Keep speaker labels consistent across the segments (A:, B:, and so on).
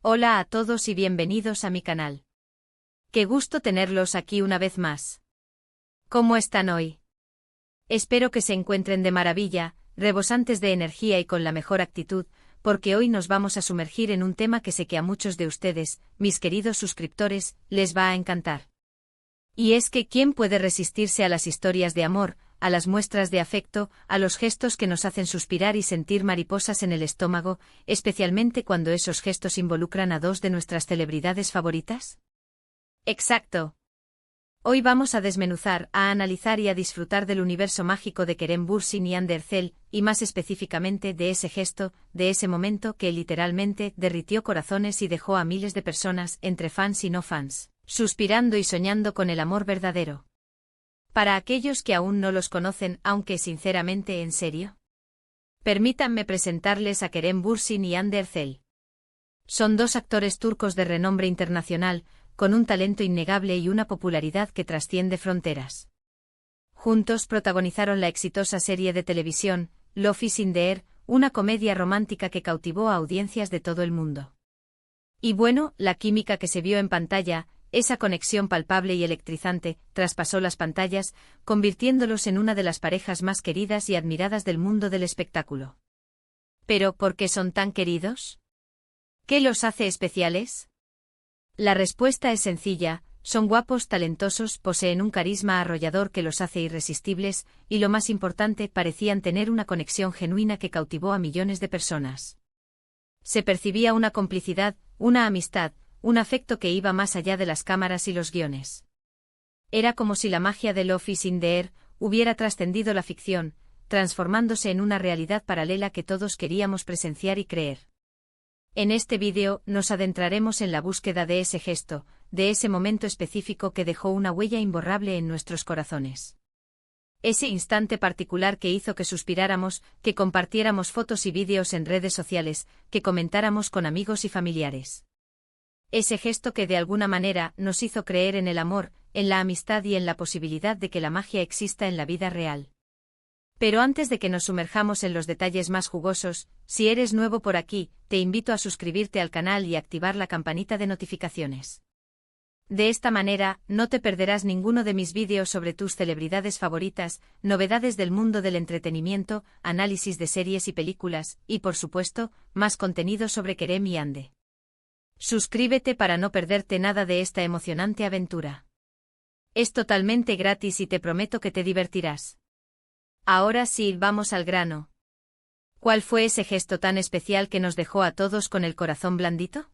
A: Hola a todos y bienvenidos a mi canal. Qué gusto tenerlos aquí una vez más. ¿Cómo están hoy? Espero que se encuentren de maravilla, rebosantes de energía y con la mejor actitud, porque hoy nos vamos a sumergir en un tema que sé que a muchos de ustedes, mis queridos suscriptores, les va a encantar. Y es que ¿quién puede resistirse a las historias de amor, a las muestras de afecto, a los gestos que nos hacen suspirar y sentir mariposas en el estómago, especialmente cuando esos gestos involucran a dos de nuestras celebridades favoritas? Exacto. Hoy vamos a desmenuzar, a analizar y a disfrutar del universo mágico de Kerem Bürsin y Hande Erçel, y más específicamente de ese gesto, de ese momento que literalmente derritió corazones y dejó a miles de personas, entre fans y no fans, suspirando y soñando con el amor verdadero. Para aquellos que aún no los conocen, aunque sinceramente ¿en serio? Permítanme presentarles a Kerem Bürsin y Hande Erçel. Son dos actores turcos de renombre internacional, con un talento innegable y una popularidad que trasciende fronteras. Juntos protagonizaron la exitosa serie de televisión, Love is in the Air, una comedia romántica que cautivó a audiencias de todo el mundo. Y bueno, la química que se vio en pantalla, esa conexión palpable y electrizante, traspasó las pantallas, convirtiéndolos en una de las parejas más queridas y admiradas del mundo del espectáculo. ¿Pero por qué son tan queridos? ¿Qué los hace especiales? La respuesta es sencilla: son guapos, talentosos, poseen un carisma arrollador que los hace irresistibles, y lo más importante, parecían tener una conexión genuina que cautivó a millones de personas. Se percibía una complicidad, una amistad, un afecto que iba más allá de las cámaras y los guiones. Era como si la magia de Love is in the Air hubiera trascendido la ficción, transformándose en una realidad paralela que todos queríamos presenciar y creer. En este vídeo nos adentraremos en la búsqueda de ese gesto, de ese momento específico que dejó una huella imborrable en nuestros corazones. Ese instante particular que hizo que suspiráramos, que compartiéramos fotos y vídeos en redes sociales, que comentáramos con amigos y familiares. Ese gesto que de alguna manera nos hizo creer en el amor, en la amistad y en la posibilidad de que la magia exista en la vida real. Pero antes de que nos sumerjamos en los detalles más jugosos, si eres nuevo por aquí, te invito a suscribirte al canal y activar la campanita de notificaciones. De esta manera, no te perderás ninguno de mis vídeos sobre tus celebridades favoritas, novedades del mundo del entretenimiento, análisis de series y películas, y por supuesto, más contenido sobre Kerem y Hande. Suscríbete para no perderte nada de esta emocionante aventura. Es totalmente gratis y te prometo que te divertirás. Ahora sí, vamos al grano. ¿Cuál fue ese gesto tan especial que nos dejó a todos con el corazón blandito?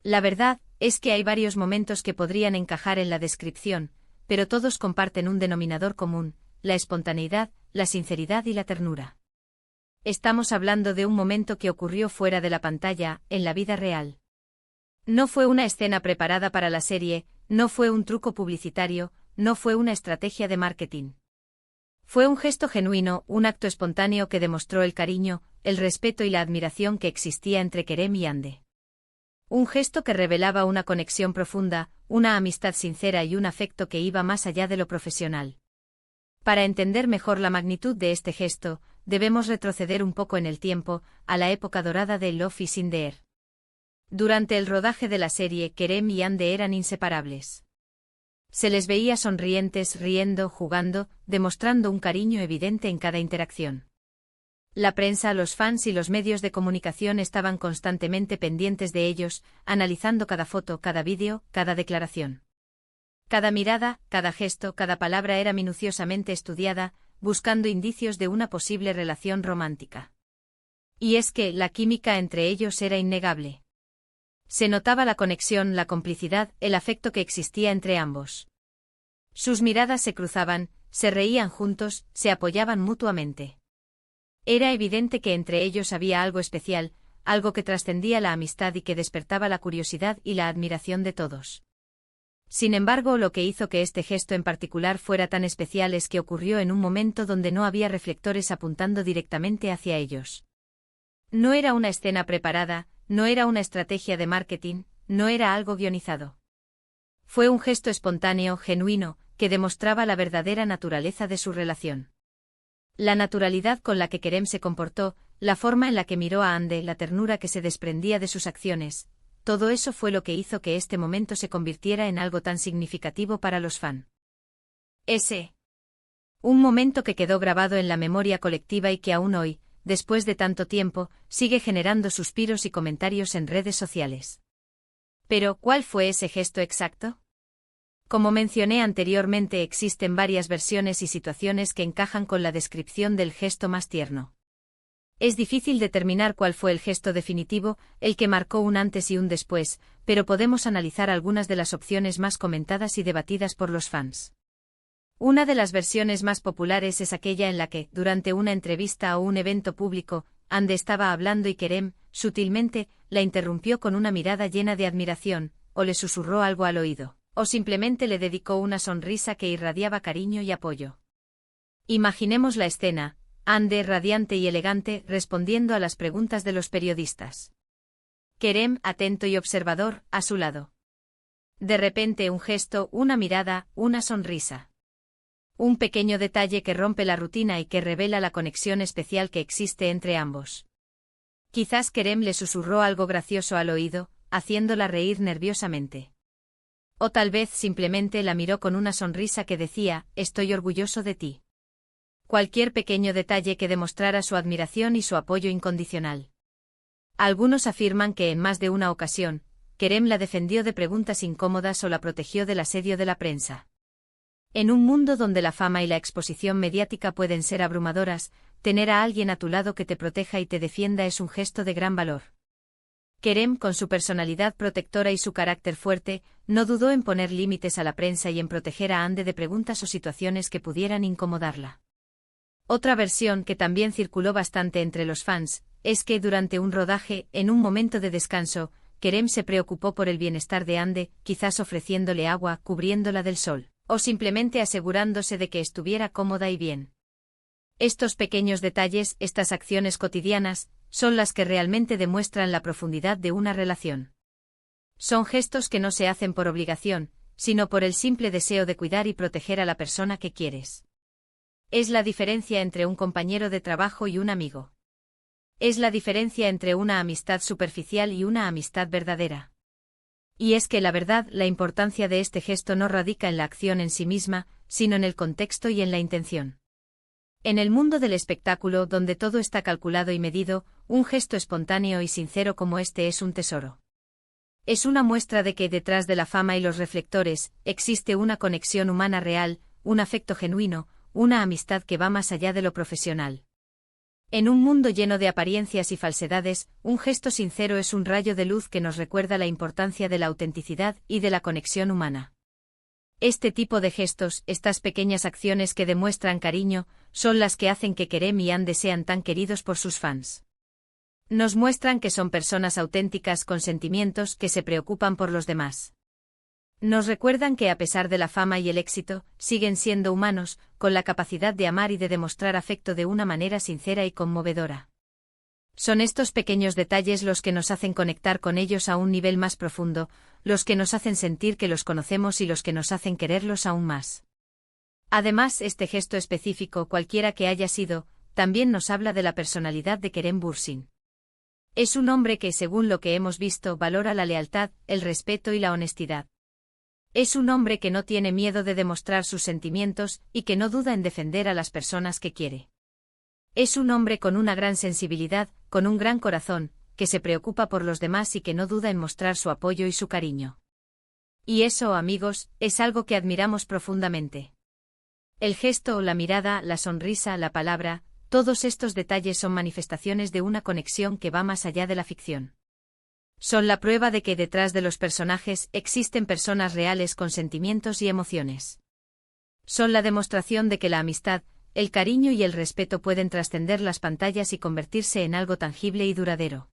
A: La verdad es que hay varios momentos que podrían encajar en la descripción, pero todos comparten un denominador común: la espontaneidad, la sinceridad y la ternura. Estamos hablando de un momento que ocurrió fuera de la pantalla, en la vida real. No fue una escena preparada para la serie, no fue un truco publicitario, no fue una estrategia de marketing. Fue un gesto genuino, un acto espontáneo que demostró el cariño, el respeto y la admiración que existía entre Kerem y Hande. Un gesto que revelaba una conexión profunda, una amistad sincera y un afecto que iba más allá de lo profesional. Para entender mejor la magnitud de este gesto, debemos retroceder un poco en el tiempo, a la época dorada de Love is in the Air. Durante el rodaje de la serie, Kerem y Hande eran inseparables. Se les veía sonrientes, riendo, jugando, demostrando un cariño evidente en cada interacción. La prensa, los fans y los medios de comunicación estaban constantemente pendientes de ellos, analizando cada foto, cada vídeo, cada declaración. Cada mirada, cada gesto, cada palabra era minuciosamente estudiada, buscando indicios de una posible relación romántica. Y es que la química entre ellos era innegable. Se notaba la conexión, la complicidad, el afecto que existía entre ambos. Sus miradas se cruzaban, se reían juntos, se apoyaban mutuamente. Era evidente que entre ellos había algo especial, algo que trascendía la amistad y que despertaba la curiosidad y la admiración de todos. Sin embargo, lo que hizo que este gesto en particular fuera tan especial es que ocurrió en un momento donde no había reflectores apuntando directamente hacia ellos. No era una escena preparada, no era una estrategia de marketing, no era algo guionizado. Fue un gesto espontáneo, genuino, que demostraba la verdadera naturaleza de su relación. La naturalidad con la que Kerem se comportó, la forma en la que miró a Hande, la ternura que se desprendía de sus acciones, todo eso fue lo que hizo que este momento se convirtiera en algo tan significativo para los fans. Un momento que quedó grabado en la memoria colectiva y que aún hoy, después de tanto tiempo, sigue generando suspiros y comentarios en redes sociales. Pero, ¿cuál fue ese gesto exacto? Como mencioné anteriormente, existen varias versiones y situaciones que encajan con la descripción del gesto más tierno. Es difícil determinar cuál fue el gesto definitivo, el que marcó un antes y un después, pero podemos analizar algunas de las opciones más comentadas y debatidas por los fans. Una de las versiones más populares es aquella en la que, durante una entrevista o un evento público, Ande estaba hablando y Kerem, sutilmente, la interrumpió con una mirada llena de admiración, o le susurró algo al oído, o simplemente le dedicó una sonrisa que irradiaba cariño y apoyo. Imaginemos la escena, Ande radiante y elegante respondiendo a las preguntas de los periodistas. Kerem, atento y observador, a su lado. De repente un gesto, una mirada, una sonrisa. Un pequeño detalle que rompe la rutina y que revela la conexión especial que existe entre ambos. Quizás Kerem le susurró algo gracioso al oído, haciéndola reír nerviosamente. O tal vez simplemente la miró con una sonrisa que decía, estoy orgulloso de ti. Cualquier pequeño detalle que demostrara su admiración y su apoyo incondicional. Algunos afirman que en más de una ocasión, Kerem la defendió de preguntas incómodas o la protegió del asedio de la prensa. En un mundo donde la fama y la exposición mediática pueden ser abrumadoras, tener a alguien a tu lado que te proteja y te defienda es un gesto de gran valor. Kerem, con su personalidad protectora y su carácter fuerte, no dudó en poner límites a la prensa y en proteger a Ande de preguntas o situaciones que pudieran incomodarla. Otra versión que también circuló bastante entre los fans, es que durante un rodaje, en un momento de descanso, Kerem se preocupó por el bienestar de Ande, quizás ofreciéndole agua, cubriéndola del sol, o simplemente asegurándose de que estuviera cómoda y bien. Estos pequeños detalles, estas acciones cotidianas, son las que realmente demuestran la profundidad de una relación. Son gestos que no se hacen por obligación, sino por el simple deseo de cuidar y proteger a la persona que quieres. Es la diferencia entre un compañero de trabajo y un amigo. Es la diferencia entre una amistad superficial y una amistad verdadera. Y es que la verdad, la importancia de este gesto no radica en la acción en sí misma, sino en el contexto y en la intención. En el mundo del espectáculo, donde todo está calculado y medido, un gesto espontáneo y sincero como este es un tesoro. Es una muestra de que detrás de la fama y los reflectores, existe una conexión humana real, un afecto genuino, una amistad que va más allá de lo profesional. En un mundo lleno de apariencias y falsedades, un gesto sincero es un rayo de luz que nos recuerda la importancia de la autenticidad y de la conexión humana. Este tipo de gestos, estas pequeñas acciones que demuestran cariño, son las que hacen que Kerem y Ande sean tan queridos por sus fans. Nos muestran que son personas auténticas con sentimientos que se preocupan por los demás. Nos recuerdan que a pesar de la fama y el éxito, siguen siendo humanos, con la capacidad de amar y de demostrar afecto de una manera sincera y conmovedora. Son estos pequeños detalles los que nos hacen conectar con ellos a un nivel más profundo, los que nos hacen sentir que los conocemos y los que nos hacen quererlos aún más. Además, este gesto específico, cualquiera que haya sido, también nos habla de la personalidad de Kerem Bürsin. Es un hombre que, según lo que hemos visto, valora la lealtad, el respeto y la honestidad. Es un hombre que no tiene miedo de demostrar sus sentimientos y que no duda en defender a las personas que quiere. Es un hombre con una gran sensibilidad, con un gran corazón, que se preocupa por los demás y que no duda en mostrar su apoyo y su cariño. Y eso, amigos, es algo que admiramos profundamente. El gesto, la mirada, la sonrisa, la palabra, todos estos detalles son manifestaciones de una conexión que va más allá de la ficción. Son la prueba de que detrás de los personajes existen personas reales con sentimientos y emociones. Son la demostración de que la amistad, el cariño y el respeto pueden trascender las pantallas y convertirse en algo tangible y duradero.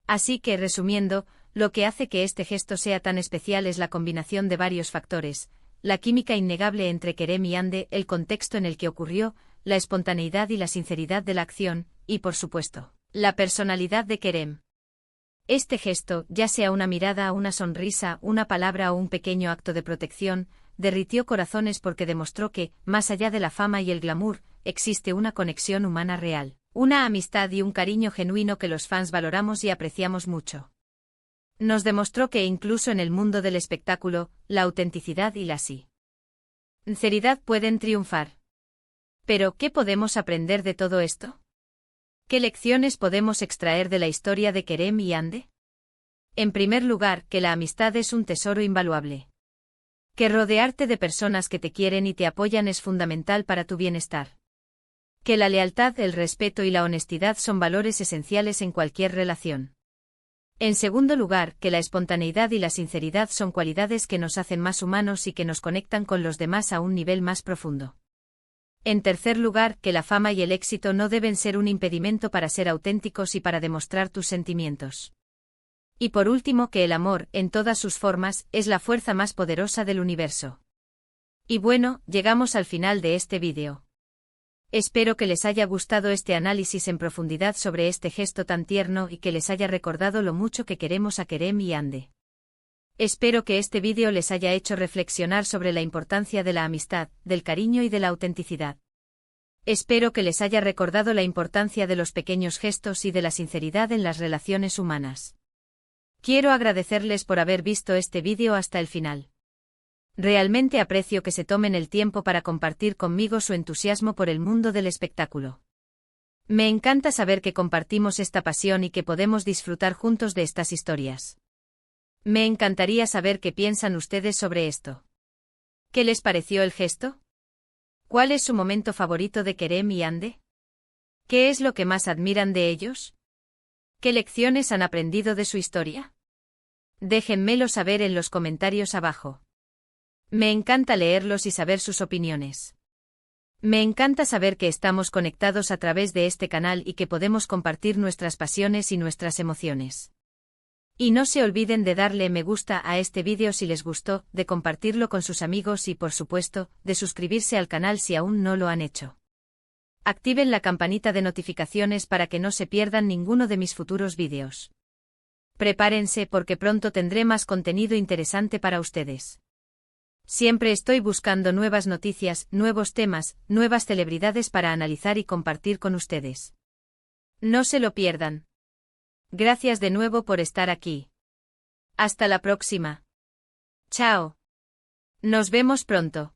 A: Así que, resumiendo, lo que hace que este gesto sea tan especial es la combinación de varios factores: la química innegable entre Kerem y Ande, el contexto en el que ocurrió, la espontaneidad y la sinceridad de la acción, y por supuesto, la personalidad de Kerem. Este gesto, ya sea una mirada, una sonrisa, una palabra o un pequeño acto de protección, derritió corazones porque demostró que, más allá de la fama y el glamour, existe una conexión humana real, una amistad y un cariño genuino que los fans valoramos y apreciamos mucho. Nos demostró que incluso en el mundo del espectáculo, la autenticidad y la sinceridad pueden triunfar. Pero, ¿qué podemos aprender de todo esto? ¿Qué lecciones podemos extraer de la historia de Kerem y Ande? En primer lugar, que la amistad es un tesoro invaluable. Que rodearte de personas que te quieren y te apoyan es fundamental para tu bienestar. Que la lealtad, el respeto y la honestidad son valores esenciales en cualquier relación. En segundo lugar, que la espontaneidad y la sinceridad son cualidades que nos hacen más humanos y que nos conectan con los demás a un nivel más profundo. En tercer lugar, que la fama y el éxito no deben ser un impedimento para ser auténticos y para demostrar tus sentimientos. Y por último, que el amor, en todas sus formas, es la fuerza más poderosa del universo. Y bueno, llegamos al final de este vídeo. Espero que les haya gustado este análisis en profundidad sobre este gesto tan tierno y que les haya recordado lo mucho que queremos a Kerem y Ande. Espero que este vídeo les haya hecho reflexionar sobre la importancia de la amistad, del cariño y de la autenticidad. Espero que les haya recordado la importancia de los pequeños gestos y de la sinceridad en las relaciones humanas. Quiero agradecerles por haber visto este vídeo hasta el final. Realmente aprecio que se tomen el tiempo para compartir conmigo su entusiasmo por el mundo del espectáculo. Me encanta saber que compartimos esta pasión y que podemos disfrutar juntos de estas historias. Me encantaría saber qué piensan ustedes sobre esto. ¿Qué les pareció el gesto? ¿Cuál es su momento favorito de Kerem y Ande? ¿Qué es lo que más admiran de ellos? ¿Qué lecciones han aprendido de su historia? Déjenmelo saber en los comentarios abajo. Me encanta leerlos y saber sus opiniones. Me encanta saber que estamos conectados a través de este canal y que podemos compartir nuestras pasiones y nuestras emociones. Y no se olviden de darle me gusta a este vídeo si les gustó, de compartirlo con sus amigos y por supuesto, de suscribirse al canal si aún no lo han hecho. Activen la campanita de notificaciones para que no se pierdan ninguno de mis futuros vídeos. Prepárense porque pronto tendré más contenido interesante para ustedes. Siempre estoy buscando nuevas noticias, nuevos temas, nuevas celebridades para analizar y compartir con ustedes. No se lo pierdan. Gracias de nuevo por estar aquí. Hasta la próxima. Chao. Nos vemos pronto.